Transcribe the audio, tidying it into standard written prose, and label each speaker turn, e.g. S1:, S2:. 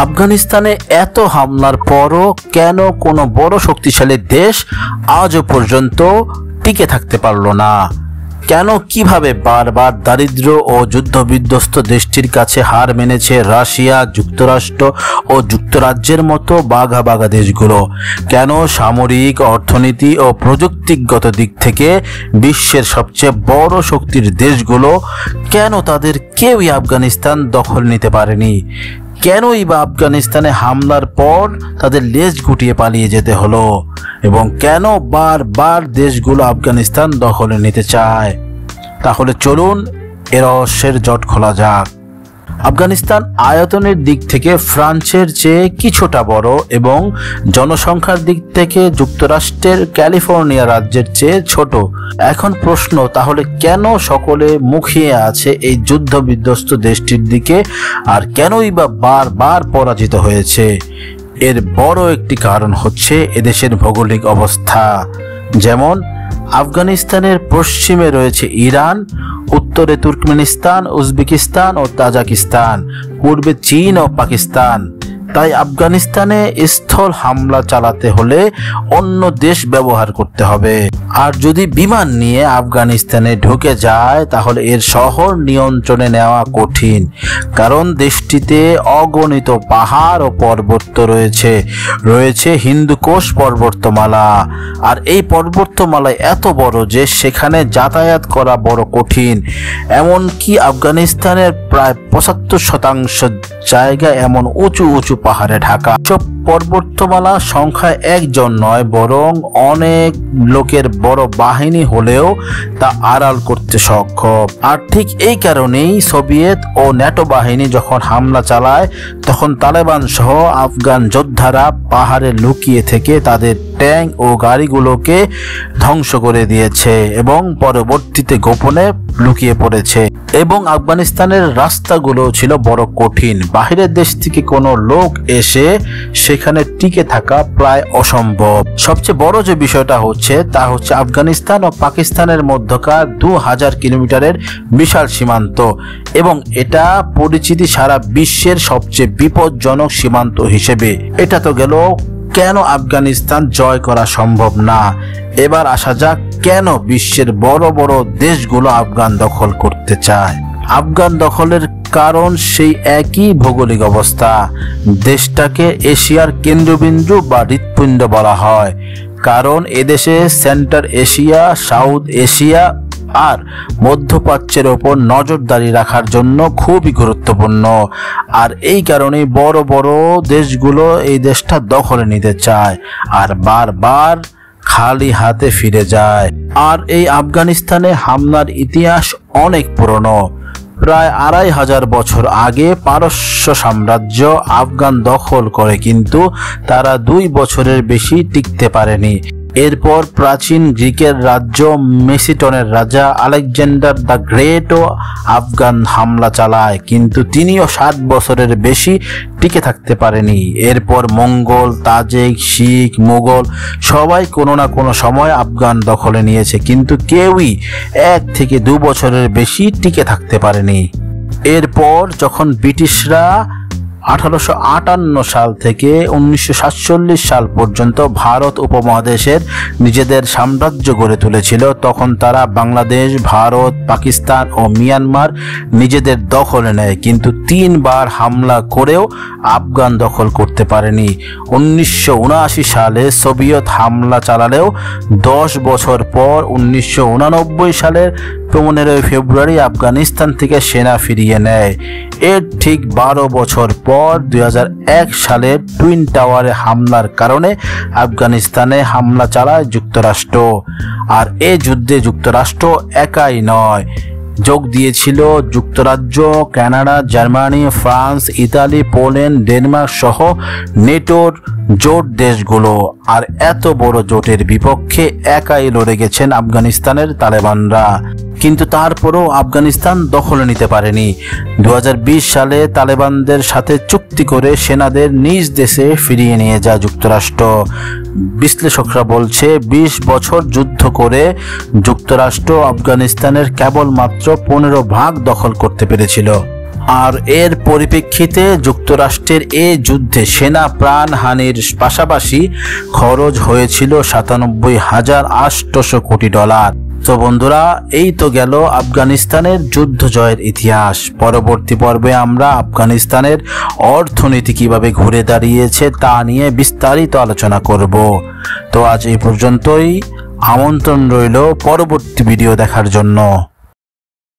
S1: আফগানিস্তানে এত হামলার পরও কেন কোনো বড় শক্তিশালী দেশ আজও পর্যন্ত টিকে থাকতে পারল না? কেন কিভাবে বারবার দারিদ্র ও যুদ্ধবিধ্বস্ত দেশটির কাছে হার মেনেছে রাশিয়া, যুক্তরাষ্ট্র ও যুক্তরাজ্যের মতো বাঘা বাঘা দেশগুলো? কেন সামরিক, অর্থনীতি ও প্রযুক্তিগত দিক থেকে বিশ্বের সবচেয়ে বড় শক্তির দেশগুলো কেন তাদের কেউই আফগানিস্তান দখল নিতে পারেনি? কেনই বা আফগানিস্তানে হামলার পর তাদের লেজ গুটিয়ে পালিয়ে যেতে হলো? এবং কেন বারবার দেশগুলো আফগানিস্তান দখলে নিতে চায়? তাহলে চলুন এ রহস্যের জট খোলা যাক। আফগানিস্তান আয়তনের দিক থেকে ফ্রান্সের চেয়ে কিছুটা বড় এবং জনসংখ্যার দিক থেকে যুক্তরাষ্ট্রের ক্যালিফোর্নিয়া রাজ্যের চেয়ে ছোট। এখন প্রশ্ন, তাহলে কেন সকলে মুখিয়ে আছে এই যুদ্ধ বিধ্বস্ত দেশটির দিকে, আর কেনই বা বারবার পরাজিত হয়েছে? এর বড় একটি কারণ হচ্ছে এদেশের ভৌগোলিক অবস্থা। যেমন আফগানিস্তানের পশ্চিমে রয়েছে ইরান, উত্তরে তুর্কমেনিস্তান, উজবেকিস্তান ও তাজিকিস্তান, পূর্বে চীন ও পাকিস্তান। তাই আফগানিস্তানে স্থল হামলা চালাতে হলে অন্য দেশ ব্যবহার করতে হবে। আর যদি বিমান নিয়ে আফগানিস্তানে ঢুকে যায় তাহলে এর শহর নিয়ন্ত্রণে নেওয়া কঠিন, কারণ দেশটিতে অগণিত পাহাড় ও পর্বত রয়েছে হিন্দুকুশ পর্বতমালা। আর এই পর্বতমালা এত বড় যে সেখানে যাতায়াত করা বড় কঠিন। এমনকি আফগানিস্তানের প্রায় ৭৫% জায়গা এমন উঁচু উঁচু পাহাড়ে ঢাকা। সব পর্বতমালা সংখ্যায় একজন নয়, বরং অনেক লোকের বড় বাহিনী হলেও তা আড়াল করতে সক্ষম। আর ঠিক এই কারণেই সোভিয়েত ও ন্যাটো বাহিনী যখন হামলা চালায় তখন তালেবান সহ আফগান যোদ্ধারা পাহাড়ে লুকিয়ে থেকে তাদের ট্যাঙ্ক ও গাড়িগুলোকে ধ্বংস করে দিয়েছে এবং পরবর্তীতে গোপনে লুকিয়ে পড়েছে। এবং আফগানিস্তানের রাস্তাগুলো ছিল বড় কঠিন। বাহিরের দেশ থেকে কোনো লোক এসে সেখানে টিকে থাকা প্রায় অসম্ভব। সবচেয়ে বড় যে বিষয়টা হচ্ছে তা হচ্ছে আফগানিস্তান ও পাকিস্তানের মধ্যকার ২০০০ কিলোমিটারের বিশাল সীমান্ত, এবং এটা পরিচিতি সারা বিশ্বের সবচেয়ে বিপজ্জনক সীমান্ত হিসেবে। এটা তো গেল কেন আফগানিস্তান জয় করা সম্ভব না। এবার আসা যাক কেন বিশ্বের বড় বড় দেশগুলো আফগান দখল করতে চায়। আফগান দখলের কারণ সেই একই ভৌগোলিক অবস্থা। দেশটাকে এশিয়ার কেন্দ্রবিন্দু বা হৃৎপিণ্ড বলা হয়, কারণ এদেশে সেন্ট্রাল এশিয়া, সাউথ এশিয়া আর মধ্যপ্রাচ্যের ওপর নজরদারি রাখার জন্য খুবই গুরুত্বপূর্ণ। আর এই কারণেই বড় বড় দেশগুলো এই দেশটা দখলে নিতে চায় আর বারবার খালি হাতে ফিরে যায়। আর এই আফগানিস্তানে হামলার ইতিহাস অনেক পুরনো। প্রায় ২৫০০ বছর আগে পারস্য সাম্রাজ্য আফগান দখল করে, কিন্তু তারা ২ বছরের বেশি টিকতে পারেনি। এরপর প্রাচীন গ্রিকের রাজ্য মেসিডনের রাজা আলেকজান্ডার দ্য গ্রেটও আফগান হামলা চালায়, কিন্তু তিনিও ৭ বছরের বেশি টিকে থাকতে পারেনি। এরপর মঙ্গল, তাজিক, শিখ, মুঘল সবাই কোনো না কোনো সময় আফগান দখলে নিয়েছে, কিন্তু কেউই ১ থেকে ২ বছরের বেশি টিকে থাকতে পারেনি। এরপর যখন ব্রিটিশরা ১৮৫৮ সাল থেকে ১৯৪৭ সাল পর্যন্ত ভারত উপমহাদেশের নিজেদের সাম্রাজ্য গড়ে তুলেছিল, তখন তারা বাংলাদেশ, ভারত, পাকিস্তান ও মিয়ানমার নিজেদের দখলে নেয়, কিন্তু ৩ বার হামলা করেও আফগান দখল করতে পারেনি। ১৯৭৯ সালে সোভিয়েত হামলা চালালেও ১০ বছর পর ১৯৮৯ সালের ১৫ ফেব্রুয়ারি আফগানিস্তান থেকে সেনা ফিরিয়ে নেয়। এর ঠিক ১২ বছর পর ২০০১ সালের টুইন টাওয়ারে হামলার কারণে আফগানিস্তানে হামলা চালায় যুক্তরাষ্ট্র। আর এই যুদ্ধে যুক্তরাষ্ট্র একাই নয়, যোগ দিয়েছিল যুক্তরাজ্য, Canada, Germany, France, Italy, Poland, Denmark সহ নেটোর জোট দেশগুলো। আর এত বড় জোটের বিপক্ষে একাই লড়ে গেছেন আফগানিস্তানের তালেবানরা, কিন্তু তারপরও আফগানিস্তান দখলে নিতে পারেনি। ২০২০ সালে তালেবানদের সাথে চুক্তি করে সেনাদের নিজ দেশে ফিরিয়ে নিয়ে যায় যুক্তরাষ্ট্র। বিশ্লেষকরা বলছে ২০ বছর যুদ্ধ করে যুক্তরাষ্ট্র আফগানিস্তানের কেবলমাত্র ১৫ ভাগ দখল করতে পেরেছিল। আর এর পরিপ্রেক্ষিতে যুক্তরাষ্ট্রের এই যুদ্ধে সেনা প্রাণহানির পাশাপাশি খরচ হয়েছিল 97,800 কোটি ডলার। তো বন্ধুরা, এই তো গেল আফগানিস্তানের যুদ্ধ জয়ের ইতিহাস। পরবর্তী পর্বে আমরা আফগানিস্তানের অর্থনীতি কিভাবে ঘুরে দাঁড়িয়েছে তা নিয়ে বিস্তারিত আলোচনা করব। তো আজ এই পর্যন্তই, আমন্ত্রণ রইল পরবর্তী ভিডিও দেখার জন্য।